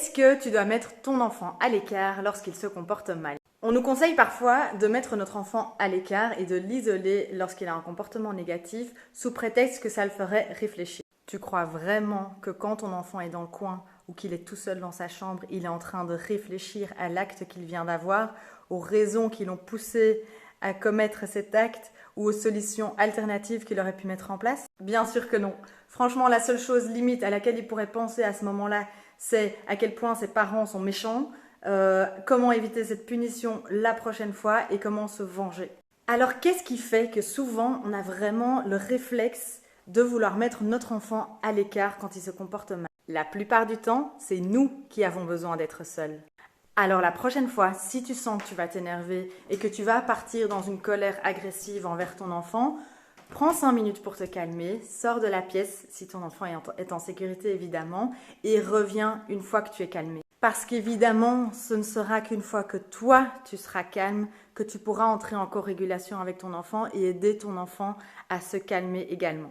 Est-ce que tu dois mettre ton enfant à l'écart lorsqu'il se comporte mal? On nous conseille parfois de mettre notre enfant à l'écart et de l'isoler lorsqu'il a un comportement négatif sous prétexte que ça le ferait réfléchir. Tu crois vraiment que quand ton enfant est dans le coin ou qu'il est tout seul dans sa chambre, il est en train de réfléchir à l'acte qu'il vient d'avoir, aux raisons qui l'ont poussé à commettre cet acte ou aux solutions alternatives qu'il aurait pu mettre en place? Bien sûr que non. Franchement, la seule chose limite à laquelle il pourrait penser à ce moment-là, c'est à quel point ses parents sont méchants, comment éviter cette punition la prochaine fois et comment se venger. Alors qu'est-ce qui fait que souvent on a vraiment le réflexe de vouloir mettre notre enfant à l'écart quand il se comporte mal? La plupart du temps, c'est nous qui avons besoin d'être seuls. Alors la prochaine fois, si tu sens que tu vas t'énerver et que tu vas partir dans une colère agressive envers ton enfant, prends 5 minutes pour te calmer, sors de la pièce si ton enfant est en sécurité évidemment et reviens une fois que tu es calmé. Parce qu'évidemment, ce ne sera qu'une fois que toi, tu seras calme, que tu pourras entrer en co-régulation avec ton enfant et aider ton enfant à se calmer également.